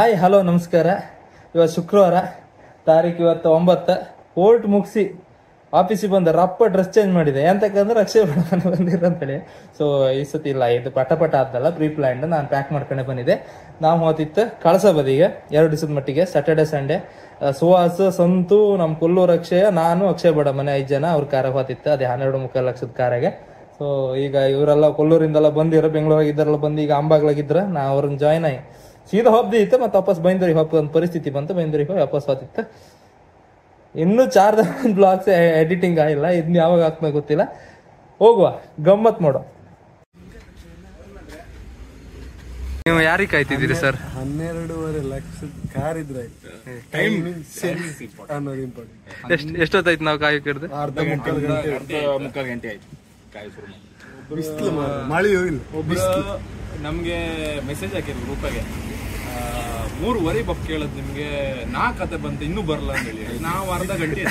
Hi hello ನಮಸ್ಕಾರ. ಇವತ್ತು ಶುಕ್ರವಾರ ತಾರೀಕು 9 ಕೋರ್ಟ್ ಮುಗಿಸಿ ಆಫೀಸಿಗೆ ಬಂದ ರಪ್ಪ ಡ್ರೆಸ್ ಚೇಂಜ್ ಮಾಡಿದೆ. ಎಂತಕ್ಕಂದ್ರೆ ಅಕ್ಷಯ ಬಂದಿರಂತೇಳಿ. ಸೊ ಈ ಸತಿ ಇಲ್ಲ, ಇದು ಪಟ ಆದ್ದಲ್ಲ, ಪ್ರೀ ಪ್ಲಾನ್ಡ್. ನಾನು ಪ್ಯಾಕ್ ಮಾಡ್ಕೊಂಡೆ ಬಂದಿದ್ದೆ. ನಾವು ಹೋತಿತ್ತು ಕಳಸ ಬದಿಗೆ 2 ದಿವಸದ ಮಟ್ಟಿಗೆ, ಸ್ಯಾಟರ್ಡೆ ಸಂಡೇ. ಸುಹಾಸ್, ಸಂತು, ನಮ್ಮ ಕೊಲ್ಲೂರು ಅಕ್ಷಯ, ನಾನು, ಅಕ್ಷಯ್ ಬಡ ಮನೆ 5 ಜನ ಅವ್ರ ಕಾರಾಗ ಹೋತಿತ್ತು. ಅದೇ 12.25 ಲಕ್ಷದ ಕಾರಾಗೆ. ಸೊ ಈಗ ಇವರೆಲ್ಲ ಕೊಲ್ಲೂರಿಂದೆಲ್ಲ ಬಂದಿರೋ, ಬೆಂಗಳೂರಾಗಿದ್ದಾರೆಲ್ಲ ಬಂದು ಈಗ ಅಂಬಾಗ್ಲಾಗಿದ್ರ. ನಾ ಅವ್ರನ್ನ ಜಾಯ್ನ್ ಆಗಿ ಸೀದಾ ಹಬ್ಬದಿ ಇತ್ತು. ಮತ್ತೆ ವಾಪಸ್ ಬೈಂದೂರಿಗೆ ಹೋಗೋ ಒಂದು ಪರಿಸ್ಥಿತಿ ಬಂತು. ಬೈಂದೂರಿಗೆ ಹೋಗಿ ವಾಪಸ್ ಹೋತಿತ್ತು. ಇನ್ನೂ 4 ಬ್ಲಾಗ್ಸ್ ಎಡಿಟಿಂಗ್ ಆಗಿಲ್ಲ. ಇದನ್ನ ಯಾವಾಗ ಹಾಕ್ಬೇಕು ಗೊತ್ತಿಲ್ಲ. ಹೋಗುವ, ಗಮ್ಮತ್ ಮಾಡೋ. ನೀವು ಯಾರಿಗೆ ಕಾಯ್ತಿದ್ದೀರಿ ಸರ್? 12.5 ಲಕ್ಷದ ಕಾರ್ ಇದ್ರೆ ಎಷ್ಟೊತ್ತಾಯ್ತು ನಾವು ಕಾಯೋಕಿಡ್ದು? ಅರ್ಧ ಮುಕ್ಕಾಲು ಗಂಟೆ ಆಯ್ತು. ಬಿಸಿಲು ಮಳೆ ಹೋಗಿಲ್ಲ. ನಮ್ಗೆ ಮೆಸೇಜ್ ಹಾಕಿದ್ರು ಗ್ರೂಪಾಗೆ, 3:30 ಬಪ್ ಕೇಳದ್ ನಿಮ್ಗೆ 4 ಕತೆ ಬಂತು, ಇನ್ನೂ ಬರಲ್ಲ ಅಂತ ಹೇಳಿ. ನಾವು ಅರ್ಧ ಗಂಟೆ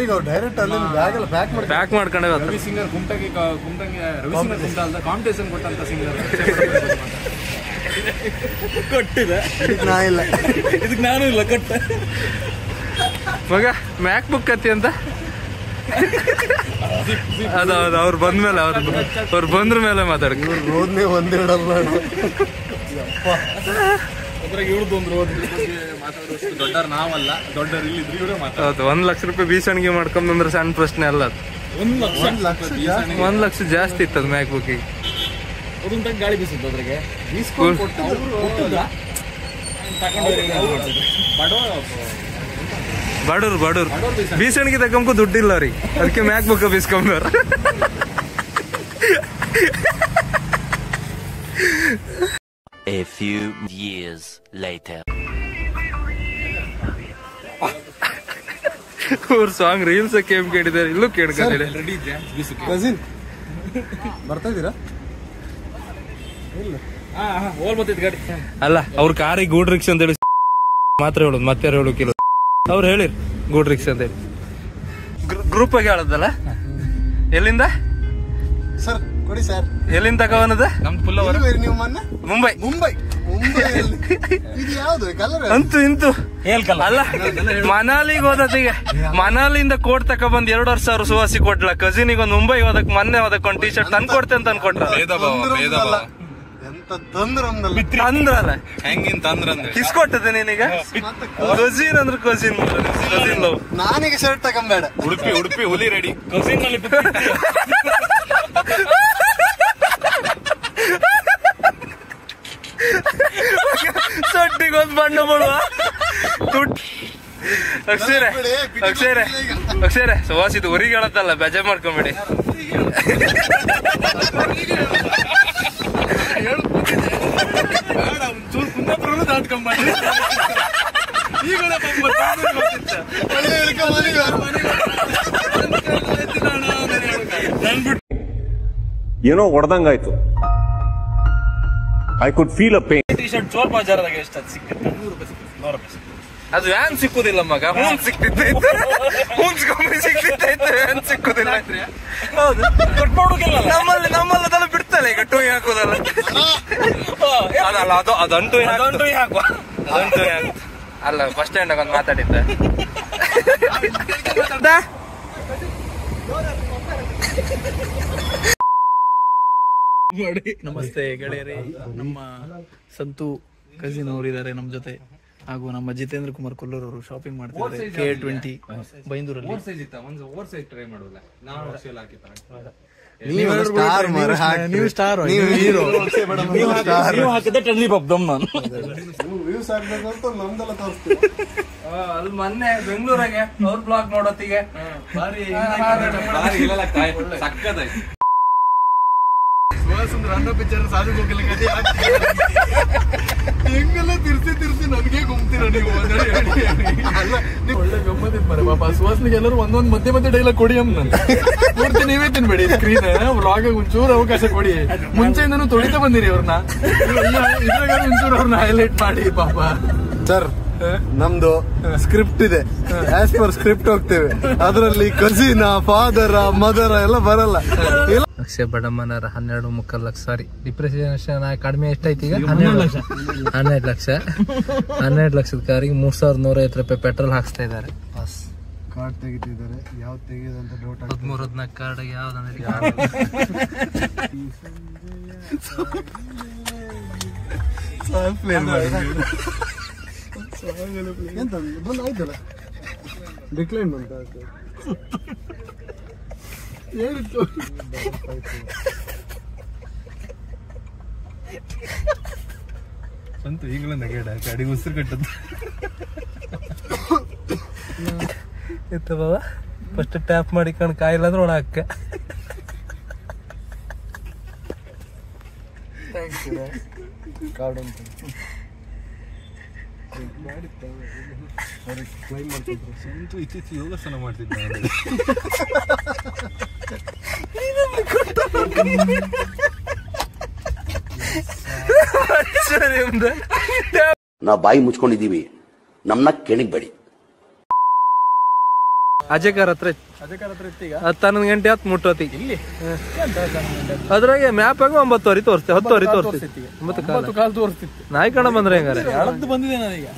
ಈಗ ಡೈರೆಕ್ಟ್ ಅಲ್ಲಿ ಬ್ಯಾಗ್ ಎಲ್ಲ ಪ್ಯಾಕ್ ಮಾಡ್ಕೊಂಡೆ ರವಿ ಸಿಂಗರ್ ಕುಮಟಂಗೆ ರವಿ ಸಿಂಗರ್ ಕುಮಟ ಅಲ್ದ ಕಾಂಪಿಟೇಷನ್ ಕೊಟ್ಟಂತ ಸಿಂಗರ್ ಕೊಟ್ಟಿದೆ. ನಾ ಇಲ್ಲ, ಇದಕ್ಕೆ ನಾನು ಇಲ್ಲ ಕೊಟ್ಟ ಮಗ ಮ್ಯಾಕ್ ಬುಕ್ ಕತ್ತಿ ಅಂತ. ಅದೌದು, ಅವ್ರು ಬಂದ್ಮೇಲೆ ಅವ್ರು ಬಂದ್ರ ಮೇಲೆ ಮಾತಾಡ್ಕ. ರೋದ್ನೇ ಒಂದಿಡಲ್ಲ. ಅದ್ರಾಗ ಇವ್ರದ್ದೊಂದು ರೋದ್ ಮಾತಾಡೋಷ್ಟು ದೊಡ್ಡವ್ರು ನಾವಲ್ಲ, ದೊಡ್ಡವ್ರು ಇಲ್ಲಿದ್ರು ಇವರೇ ಮಾತಾಡೋದು. 1 ಲಕ್ಷ ರೂಪಾಯಿ ಬೀಸಣಿಗೆ ಮಾಡ್ಕೊಂಬಂದ್ರೆ ಸಣ್ಣ ಪ್ರಶ್ನೆ ಅಲ್ಲ ಅದು. 1 ಲಕ್ಷ ಜಾಸ್ತಿ ಇತ್ತು ಅದು ಮ್ಯಾಕ್ ಬುಕ್ಕಿಗೆ. ಅದನ್ನ ಗಾಳಿ ಬೀಸುತ್ತೆ ಅದ್ರಾಗೆ ಬಡವ್ರು ಬೀಸಣಿಗೆ ತಗೊಂಬ ದುಡ್ಡಿಲ್ಲ ಅವ್ರಿಗೆ, ಅದಕ್ಕೆ ಮ್ಯಾಕ್ ಬುಕ್ ಬೀಸ್ಕೊಂಬವ್ರ. A few years later. ಅವ್ರ ಸಾಂಗ್ ರೀಲ್ಸ್ ಕೇಳಿದ್ದಾರೆ, ಇಲ್ಲೂ ಕೇಳ್ಕೊಂಡಿದೆ. ಕಸಿನ್ ಬರ್ತಾ ಇದ್ದೀರಾ? ಗಾಡಿ ಅಲ್ಲ, ಅವ್ರ ಕಾರಿಗೆ ಗೂಡ್ ರಿಕ್ಷಾ ಅಂತ ಹೇಳಿ ಮಾತ್ರ ಹೇಳುದು, ಮತ್ತೆ ಹೇಳೋಕಿಲ್ಲ. ಅವ್ರು ಹೇಳಿರ್ ಗೂಡ್ ರಿಕ್ಷಾ ಅಂತ ಹೇಳಿ. ಗ್ರೂಪ್ ಆಗಿ ಹೇಳದಲ್ಲ. ಎಲ್ಲಿಂದ ಸರ್ ಕೊಡಿ ಸರ್. ಎಲ್ಲಿಂದ ತಗೋನದ? ನಮ್ದು ಫುಲ್ ನೀವು ಮೊನ್ನೆ ಮುಂಬೈ. ಇದು ಯಾವ್ದು ಕಲರ್? ಅಂತೂ ಇಂತೂ ಅಲ್ಲ, ಮನಾಲಿಗೆ ಹೋದೀಗ. ಮನಾಲಿಂದ ಕೋಟ್ ತಕೊಂಡ್ 2,000 ಸುವಾಸಿ ಕೊಟ್ಲ. ಕಸಿನಿಗೆ ಒಂದು ಮುಂಬೈ ಹೋದಕ್ ಮೊನ್ನೆ ಹೋದಕ್ ಒಂದು ಟೀ ಶರ್ಟ್ ತಂದು ಕೊಡ್ತೇನೆ ಅಂತ ಅನ್ಕೊಟ್ರ. ಅಂದ್ರಲ್ಲ ಹೆಂಗಿಂತ ಅಂದ್ರ ಕಿಸ್ಕೊಟ್ಟದೆ ನೀನೀಗ. ಕಸಿನ್ ಅಂದ್ರೆ ಕಸಿನ್ ಲವ್. ನಾನೀಗ ಶರ್ಟ್ ತಗೊಂಬೇಡ. ಉಡುಪಿ ಹುಲಿ ರೆಡಿ. ಕಸಿನ್ ನಲ್ಲಿ ಸೊಟ್ಟಿಗೊಂದು ಬಣ್ಣ ಬಳುವ ಅಕ್ಷರೆ ಸುವಾಸಿದ್ ಹೊರಿಗೆ ಹೇಳತ್ತಲ್ಲ, ಬೇಜಾರ್ ಮಾಡ್ಕೊಂಬೇಡಿ. ಏನೋ ಹೊಡೆದಂಗಾಯ್ತು. I could feel a pain. T shirt ಚೋರ್ ಬಜಾರ್ದಾಗ ಎಷ್ಟು ಸಿಕ್ಕತ್ತೆ? 100 ರೂಪಾಯಿ. ಅದು ವ್ಯಾನ್ ಸಿಕ್ಕುದಿಲ್ಲ ಮಗ. ಹೂನ್ ಸಿಕ್ತಿತ್ತು, ವ್ಯಾನ್ ಸಿಕ್ಕುದಿಲ್ಲ. ಹೌದು, ನಮ್ಮಲ್ಲಿ ಅದೆಲ್ಲ ಬಿಡ್ತಲ್ಲ ಈಗ. ಟೂ ಹಾಕೋದಲ್ಲ ಅದಲ್ಲ, ಅದಂಟು ಹಾಕುವ. ಅಲ್ಲ, ಬಸ್ ಸ್ಟ್ಯಾಂಡ್ ಒಂದು ಮಾತಾಡಿದ್ದ. ನಮಸ್ತೆ ಗೆಳೆಯರೇ. ನಮ್ಮ ಸಂತು ಕಸಿನ್ ಅವರು ಇದ್ದಾರೆ ನಮ್ಮ ಜೊತೆ, ಹಾಗೂ ನಮ್ಮ ಜಿತೇಂದ್ರ ಕುಮಾರ್ ಕೊಲ್ಲೂರ್ ಅವರು ಶಾಪಿಂಗ್ ಮಾಡ್ತಿದ್ದಾರೆ K20 ಬೈಂದೂರಲ್ಲಿ. ನೀವು ಸ್ಟಾರ್, ನೀವು ಹೀರೋ. ಅಲ್ಲಿ ಮೊನ್ನೆ ಬೆಂಗಳೂರಾಗೆ ಅವ್ರ ಬ್ಲಾಗ್ ನೋಡೋತ್ತಿಗೆ ಪಿಕ್ಚರ್ ಸಾಧು ಹೋಗಿಲ್ಲ. ಹೆಂಗೆಲ್ಲ ತಿರ್ಸಿ ನನಗೆ ಗುಮ್ತೀರ ನೀವು? ಒಳ್ಳೆ ಗಮ್ಮತ್ತಿತ್ತು ಮರೆ ಪಾಪ. ಸುವಾಸನಿಗೆ ಎಲ್ಲರೂ ಒಂದೊಂದು ಮಧ್ಯೆ ಡೈಲಾಗ್ ಕೊಡಿ ಅಮ್ಮ. ನಾನು ಪೂರ್ತಿ ನೀವೇ ತಿನ್ಬೇಡಿ, ಸ್ಕ್ರೀನ್ ವ್ಲಾಗ್ ಒಂಚೂರು ಅವಕಾಶ ಕೊಡಿ. ಮುಂಚೆಯಿಂದನೂ ತೊಳಿತಾ ಬಂದಿರಿ ಅವ್ರನ್ನ, ಇದ್ರಾಗ ಒಂಚೂರು ಅವ್ರನ್ನ ಹೈಲೈಟ್ ಮಾಡಿ ಪಾಪ. ಸರ್, ನಮ್ದು ಸ್ಕ್ರಿಪ್ಟ್ ಇದೆ, ಆಸ್ ಪರ್ ಸ್ಕ್ರಿಪ್ಟ್ ಹೋಗ್ತೇವೆ. ಅದರಲ್ಲಿ ಕಸಿನ, ಫಾದರ, ಮದರ ಎಲ್ಲ ಬರಲ್ಲ. ಅಕ್ಷಯ್ ಬಡಮ್ಮನರ 12.25 ಲಕ್ಷ. ಸಾರಿ, ಡಿಪ್ರಿಸಿಯೇಷನ್ ಕಡಿಮೆ ಎಷ್ಟೈತಿ ಈಗ? 12 ಲಕ್ಷ. 12 ಲಕ್ಷದ ಕಾರಿಗೆ 3150 ರೂಪಾಯಿ ಪೆಟ್ರೋಲ್ ಹಾಕ್ಸ್ತಾ ಇದ್ದಾರೆ. ಬಸ್ ಕಾರ್ಡ್ ತೆಗಿತಿದ್ದಾರೆ, ಯಾವ್ದು ತೆಗಿಯೋದಂತ ಡೌಟ್ 13-14 ಕಾರ್ಡ್ ಯಾವ್ದಂದ್ರೆ ಎಂತ ಬಂದು ಆಯ್ತಲ್ಲ, ಡಿಕ್ಲೈನ್ ಬಂತ ಸಂತು ಈಗಲೂ ನಗೇಡ ಗಾಡಿಗೆ ಉಸಿರು ಕಟ್ಟದ್ದು. ಇತ್ತ ಬಾಬಾ ಫಸ್ಟ್ ಟ್ಯಾಪ್ ಮಾಡಿಕೊಂಡು ಕಾಯಿಲ್ಲ ಅಂದ್ರೆ ಒಣ ಹಾಕ. ಕಾರ್ಡ್ ಅಂತ ಕ್ಲೈಮ್ ಮಾಡ್ತಿದ್ರು. ಸಂತು ಇತ್ತೀಚೆಗೆ ಯೋಗಾಸನ ಮಾಡ್ತಿದ್ದ. ನಾವು ಬಾಯಿ ಮುಚ್ಕೊಂಡಿದೀವಿ, ನಮ್ನ ಕೆಣಿಗ್ಬೇಡಿ. ಅಜಯ್ ಹತ್ರ 11 ಗಂಟೆ ಹತ್ತು ಮುಟ್ಟೋತಿ ಇಲ್ಲಿ. ಅದ್ರಾಗೆ ಮ್ಯಾಪ್ ಆಗ 9:10 ತೋರಿಸ್ತೇವೆ, 10:10 ತೋರಿಸ್ತೀವಿ. 9 ಕಾಲು ತೋರಿಸ್ತಿತ್ತು. ನಾಯಿ ಕಣ ಬಂದ್ರೆ ಹೆಂಗಾರೆ ಬಂದಿದೆ ನನಗೆ.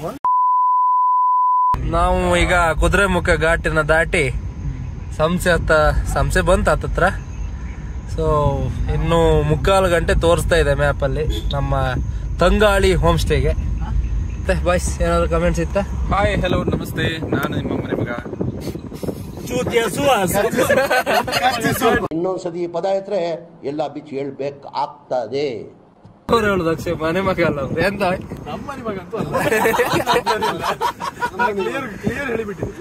ನಾವು ಈಗ ಕುದುರೆಮುಖ ಘಾಟಿನ ದಾಟಿ ಸಂಸೆ ಬಂತ ಹತ್ತತ್ರ. ಸೊ ಇನ್ನು 3/4 ಗಂಟೆ ತೋರಿಸ್ತಾ ಇದೆ ಮ್ಯಾಪ್ ಅಲ್ಲಿ ನಮ್ಮ ತಂಗಾಳಿ ಹೋಮ್ ಸ್ಟೇಗೆ. ಬಾಯ್ಸ್ ಏನಾದ್ರು ಕಮೆಂಟ್ಸ್ ಇತ್ತ? ಹಾಯ್, ಹಲೋ, ನಮಸ್ತೆ. ನಾನು ನಿಮ್ಮ ಮನೆ ಮಗ. ಇನ್ನೊಂದ್ಸತಿ ಪದ ಇದ್ರೆ ಎಲ್ಲ ಬಿಚ್ಚಿ ಹೇಳ್ಬೇಕಾಗ್ತದೆ. ಅವ್ರು ಹೇಳುದು ಅಕ್ಷಯ್ ಮನೆ ಮಗ ಅಲ್ಲ ಅವ್ರು. ಎಂತ ನಮ್ಮ ಮನೆ ಮಗ ಅಂತೂ ಅಲ್ಲ. ಕ್ಲಿಯರ್ ಹೇಳಿಬಿಟ್ಟಿದ್ದೆ.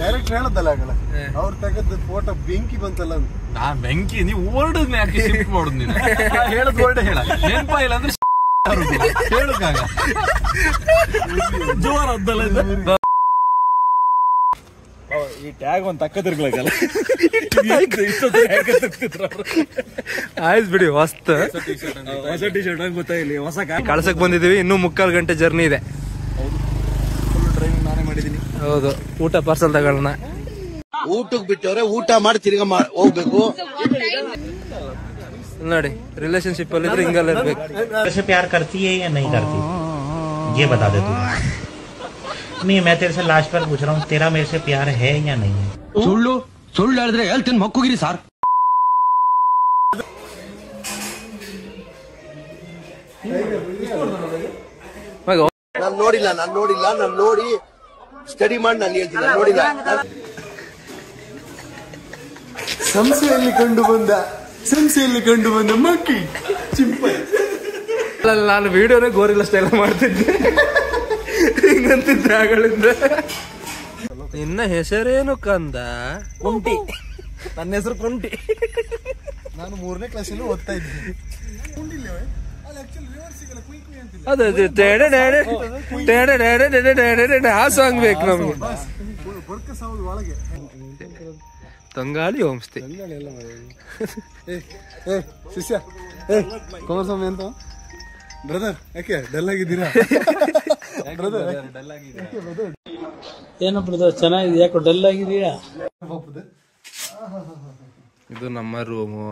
ಡೈರೆಕ್ಟ್ ಹೇಳದಲ್ಲ ಆಗಲ್ಲ, ಅವ್ರು ತೆಗೆದ ಫೋಟೋ ಬೆಂಕಿ ಬಂತಲ್ಲ ಅಂತ. ನಾ ಬೆಂಕಿ ನೀವು ಓರ್ಡದ್ ಯಾಕೆ ಶಿಫ್ಟ್ ಮಾಡುದು? ನೀನು ಹೇಳದ್ ಓರ್ಡೆ ಹೇಳ, ನೆನಪ ಇಲ್ಲ ಅಂದ್ರೆ ಹೇಳಕ್ಕಾಗ ಜೋರದ್ದಲ್ಲ. ಈ ಟ್ಯಾಗ್ ಒಂದ್ ತಕ್ಕ ತಿರ್ಗ್ಲಾಗಲ್ಲ. ಆಯ್ತು ಬಿಡಿ, ಹೊಸ ಟಿ ಶರ್ಟ್ ಗೊತ್ತಾಗಿಲ್ಲ, ಹೊಸ ಕಳ್ಸಕ್ ಬಂದಿದೀವಿ. ಇನ್ನೂ 3/4 ಗಂಟೆ ಜರ್ನಿ ಇದೆ. ಫುಲ್ ಡ್ರೈವಿಂಗ್ ನಾನೇ ಮಾಡಿದೀನಿ. ಹೌದು, ಊಟ ಪಾರ್ಸಲ್ ತಗೊಳ್ಳೋಣ. ಊಟಕ್ಕೆ ಬಿಟ್ಟವ್ರೆ, ಊಟ ಮಾಡಿ ತಿರ್ಗಾ ಹೋಗ್ಬೇಕು. ನೋಡಿ, ರಿಲೇಶನ್ಶಿಪ್ ಅಲ್ಲಿ ಇದ್ರೆ ಹಿಂಗಲ್ಲ ಇರ್ಬೇಕು. से प्यार करती है या नहीं करती, ये बता दे तू. नहीं, मैं तेरे से लास्ट बार पूछ रहा हूँ, तेरा मेरे से प्यार है या नहीं है? ಸುಳ್ಳು ಹೇಳಿದ್ರೆ ಹೇಳ್ತೀನಿ, ಮಕ್ಕುಗಿರಿ ಸಾರ್. ನಾನು ನೋಡಿಲ್ಲ, ನಾನು ನೋಡಿ ಸ್ಟಡಿ ಮಾಡಿ ನಾನು ಹೇಳ್ತೀನಿ, ನಾನು ನೋಡಿಲ್ಲ. ಸಂಸೆಯಲ್ಲಿ ಕಂಡು ಬಂದ ಮಕ್ಕಿ ಚಿಂಪಲ್. ನಾನು ವಿಡಿಯೋನೇ ಗೋರಿಲ್ಲ ಸ್ಟೈಲ್ ಮಾಡ್ತಿದ್ದೆ, ಹಿಂಗಂತಿದ್ದೆ ಆಗಳಿಂದ. ನಿನ್ನ ಹೆಸರೇನು ಕಂದ? ಕುಂಟಿ. ನನ್ನ ಹೆಸರು ಕುಂಟಿ. ನಾನು 3ನೇ ಕ್ಲಾಸಲ್ಲಿ ಓದ್ತಾ ಇದ್ದೀನಿ. ಅದೇ ಆ ಸಾಂಗ್ ಬೇಕು ನಮ್ಗೆ. ಒಳಗೆ ತಂಗಾಳಿ ಹೋಮ್ ಸ್ಟೇ. ಶಿಷ್ಯ ಕುಮಾರಸ್ವಾಮಿ ಅಂತ ಬ್ರದರ್, ಯಾಕೆ ಡಲ್ ಆಗಿದ್ದೀರಾ? ಏನೋ ಬ್ರದರ್ ಚೆನ್ನಾಗಿದೆ, ಯಾಕೋ ಡಲ್ ಆಗಿದೆಯಾ? ಇದು ನಮ್ಮ ರೂಮು.